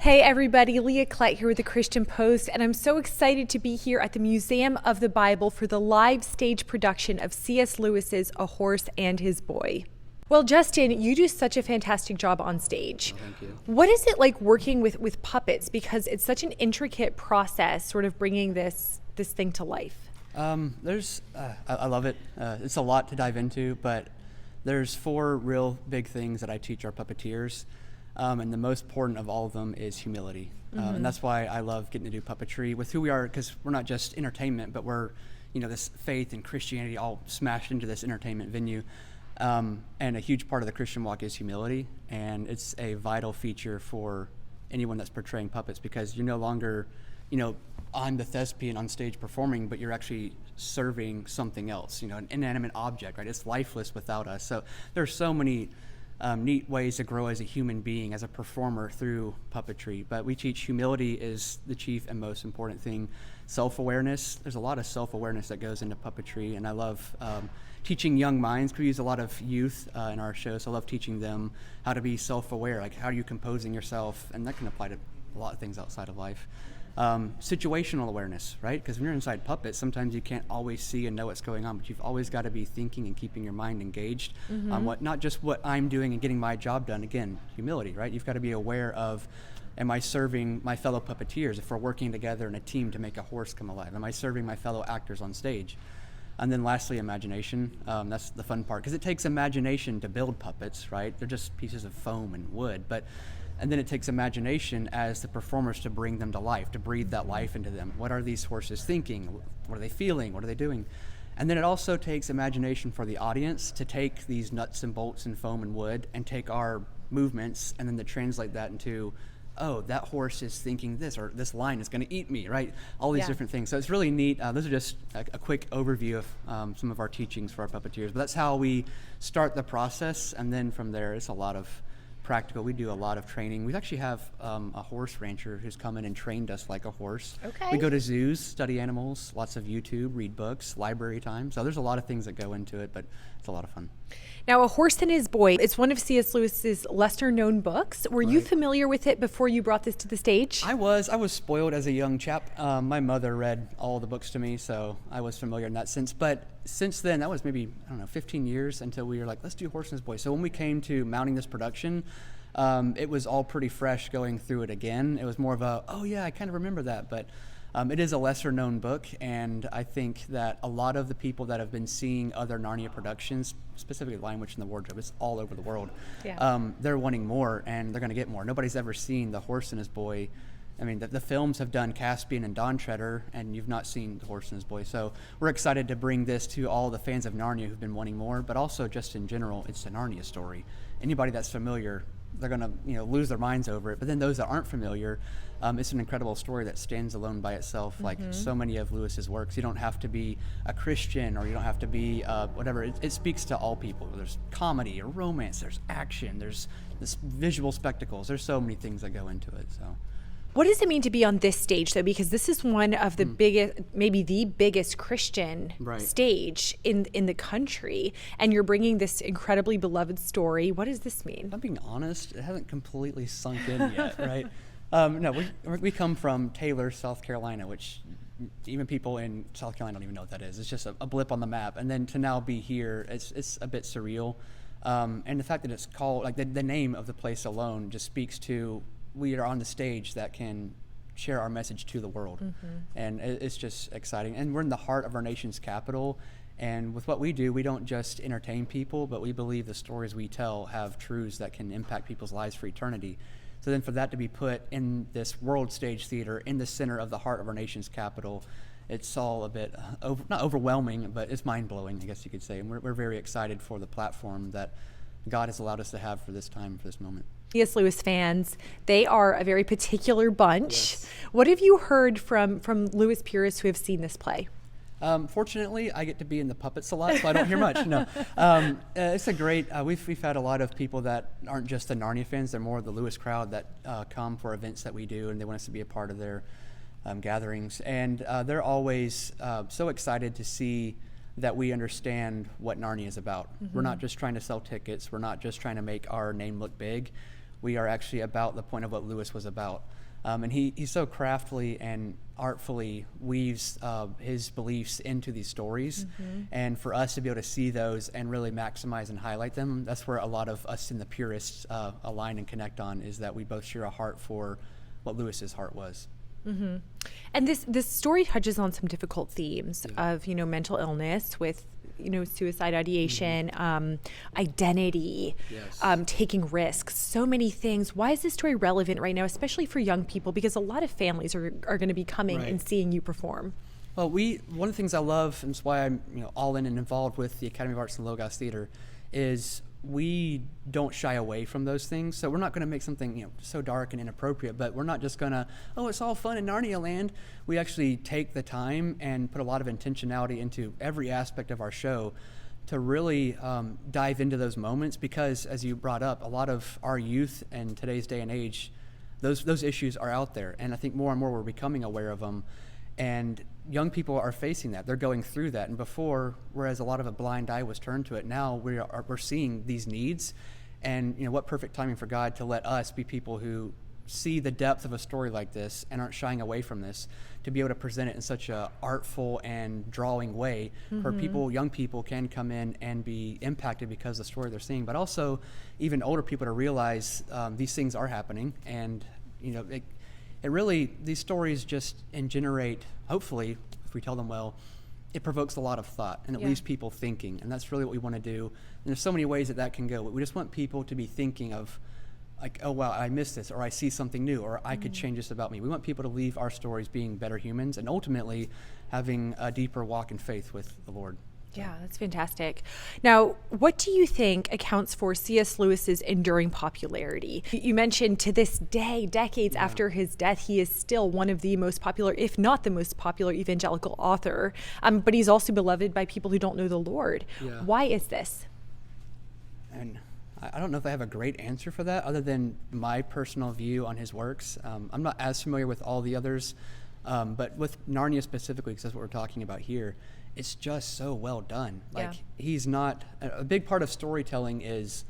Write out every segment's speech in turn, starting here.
Hey everybody, Leah Klett here with the Christian Post, and I'm so excited to be here at the Museum of the Bible for the live stage production of C.S. Lewis's A Horse and His Boy. Well, Justin, you do such a fantastic job on stage. Oh, thank you. What is it like working with puppets? Because it's such an intricate process, sort of bringing this thing to life. I love it. It's a lot to dive into, but there's four real big things that I teach our puppeteers. And the most important of all of them is humility. And that's why I love getting to do puppetry with who we are, because we're not just entertainment, but we're, this faith and Christianity all smashed into this entertainment venue. And a huge part of the Christian walk is humility, and it's a vital feature for anyone that's portraying puppets, because you're no longer, on the thespian on stage performing, but you're actually serving something else, an inanimate object, right? It's lifeless without us. So there's so many neat ways to grow as a human being, as a performer through puppetry. But we teach humility is the chief and most important thing. Self-awareness, there's a lot of self-awareness that goes into puppetry, and I love teaching young minds. We use a lot of youth in our show, so I love teaching them how to be self-aware, like how are you composing yourself, and that can apply to a lot of things outside of life. Situational awareness, right? Because when you're inside puppets, sometimes you can't always see and know what's going on, but you've always got to be thinking and keeping your mind engaged on not just what I'm doing and getting my job done. Again, humility, right? You've got to be aware of, am I serving my fellow puppeteers if we're working together in a team to make a horse come alive? Am I serving my fellow actors on stage? And then lastly, imagination. That's the fun part, because it takes imagination to build puppets, right? They're just pieces of foam and wood, and then it takes imagination as the performers to bring them to life, to breathe that life into them. What are these horses thinking? What are they feeling? What are they doing? And then it also takes imagination for the audience to take these nuts and bolts and foam and wood and take our movements and then to translate that into, oh, that horse is thinking this, or this lion is going to eat me, right? All these different things. So it's really neat. Those are just a quick overview of some of our teachings for our puppeteers. But that's how we start the process. And then from there, it's a lot of practical. We do a lot of training. We actually have a horse rancher who's come in and trained us like a horse. Okay. We go to zoos, study animals, lots of YouTube, read books, library time. So there's a lot of things that go into it, but it's a lot of fun. Now, A Horse and His Boy, it's one of C.S. Lewis's lesser-known books. Were you familiar with it before you brought this to the stage? I was spoiled as a young chap. My mother read all the books to me, so I was familiar in that sense. But since then, that was maybe, 15 years until we were like, let's do Horse and His Boy. So when we came to mounting this production, it was all pretty fresh going through it again. It was more of a, oh yeah, I kind of remember that. But it is a lesser known book, and I think that a lot of the people that have been seeing other Narnia productions, specifically Lion, Witch, and the Wardrobe, it's all over the world. Yeah. They're wanting more, and they're going to get more. Nobody's ever seen The Horse and His Boy. I mean, the films have done Caspian and Dawn Treader, and you've not seen The Horse and His Boy. So we're excited to bring this to all the fans of Narnia who've been wanting more, but also just in general, it's a Narnia story. Anybody that's familiar, they're going to lose their minds over it. But then those that aren't familiar, it's an incredible story that stands alone by itself, like so many of Lewis's works. You don't have to be a Christian, or you don't have to be whatever. It speaks to all people. There's comedy or romance, there's action, there's this visual spectacles. There's so many things that go into it. So. What does it mean to be on this stage, though? Because this is one of the biggest, maybe the biggest Christian stage in the country, and you're bringing this incredibly beloved story. What does this mean? If I'm being honest, it hasn't completely sunk in yet, right? No, we come from Taylor, South Carolina, which even people in South Carolina don't even know what that is. It's just a blip on the map. And then to now be here, it's a bit surreal. And the fact that it's called, like the name of the place alone just speaks to, we are on the stage that can share our message to the world. And it's just exciting. And we're in the heart of our nation's capital. And with what we do, we don't just entertain people, but we believe the stories we tell have truths that can impact people's lives for eternity. So then for that to be put in this world stage theater in the center of the heart of our nation's capital, it's all a bit, not overwhelming, but it's mind-blowing, I guess you could say. And we're very excited for the platform that God has allowed us to have for this time, for this moment. C.S. Lewis fans, they are a very particular bunch. Yes. What have you heard from Lewis purists who have seen this play? Fortunately, I get to be in the puppets a lot, so I don't hear much. No, it's a great. We've had a lot of people that aren't just the Narnia fans; they're more of the Lewis crowd that come for events that we do, and they want us to be a part of their gatherings. And they're always so excited to see that we understand what Narnia is about. We're not just trying to sell tickets. We're not just trying to make our name look big. we are actually about the point of what Lewis was about. And he so craftily and artfully weaves his beliefs into these stories. And for us to be able to see those and really maximize and highlight them, that's where a lot of us in the purists align and connect on, is that we both share a heart for what Lewis's heart was. And this story touches on some difficult themes of, mental illness with, suicide ideation, identity, taking risks, so many things. Why is this story relevant right now, especially for young people? Because a lot of families are going to be coming and seeing you perform. Well, one of the things I love, and it's why I'm all in and involved with the Academy of Arts and Logos Theater, is we don't shy away from those things. So we're not going to make something so dark and inappropriate, but we're not just going to, it's all fun in Narnia land. We actually take the time and put a lot of intentionality into every aspect of our show to really dive into those moments, because as you brought up, a lot of our youth in today's day and age, those issues are out there, and I think more and more we're becoming aware of them. And young people are facing that. They're going through that. And before, whereas a lot of a blind eye was turned to it, now we're seeing these needs. And what perfect timing for God to let us be people who see the depth of a story like this and aren't shying away from this, to be able to present it in such a artful and drawing way where young people can come in and be impacted because of the story they're seeing, but also even older people to realize these things are happening. And it really, these stories just generate, hopefully, if we tell them well, it provokes a lot of thought, and it leaves people thinking, and that's really what we want to do. And there's so many ways that can go. We just want people to be thinking of, like, oh wow, I missed this, or I see something new, or I could change this about me. We want people to leave our stories being better humans, and ultimately having a deeper walk in faith with the Lord. Yeah, that's fantastic. Now, what do you think accounts for C.S. Lewis's enduring popularity? You mentioned to this day, decades after his death, he is still one of the most popular, if not the most popular evangelical author. But he's also beloved by people who don't know the Lord. Yeah. Why is this? And I don't know if I have a great answer for that, other than my personal view on his works. I'm not as familiar with all the others, but with Narnia specifically, because that's what we're talking about here, it's just so well done. He's not, a big part of storytelling is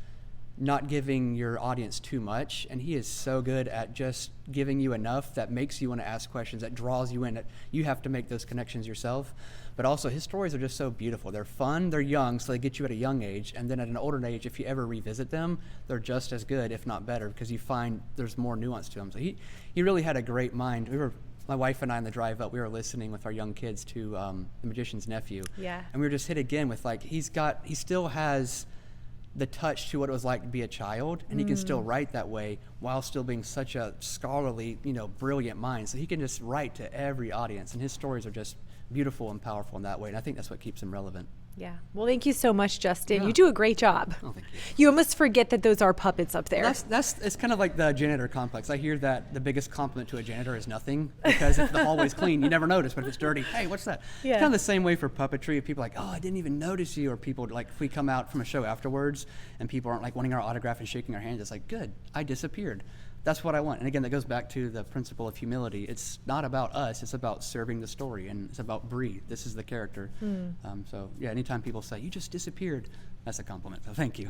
not giving your audience too much, and he is so good at just giving you enough that makes you want to ask questions, that draws you in, that you have to make those connections yourself. But also his stories are just so beautiful. They're fun, they're young, so they get you at a young age, and then at an older age, if you ever revisit them, they're just as good, if not better, because you find there's more nuance to them. So he really had a great mind. My wife and I on the drive up, we were listening with our young kids to The Magician's Nephew. Yeah. And we were just hit again with, he still has the touch to what it was like to be a child, and he can still write that way while still being such a scholarly, brilliant mind. So he can just write to every audience, and his stories are just beautiful and powerful in that way. And I think that's what keeps him relevant. Yeah. Well, thank you so much, Justin. You do a great job. Oh, thank you. You almost forget that those are puppets up there. It's kind of like the janitor complex. I hear that the biggest compliment to a janitor is nothing, because if the hallway's clean, you never notice, but if it's dirty, hey, what's that? Yeah. It's kind of the same way for puppetry. If people are like, oh, I didn't even notice you, or people, if we come out from a show afterwards and people aren't wanting our autograph and shaking our hands, it's like, good, I disappeared. That's what I want. And again, that goes back to the principle of humility. It's not about us. It's about serving the story, and it's about Bree. This is the character. So, yeah, anytime people say, you just disappeared, that's a compliment. So thank you.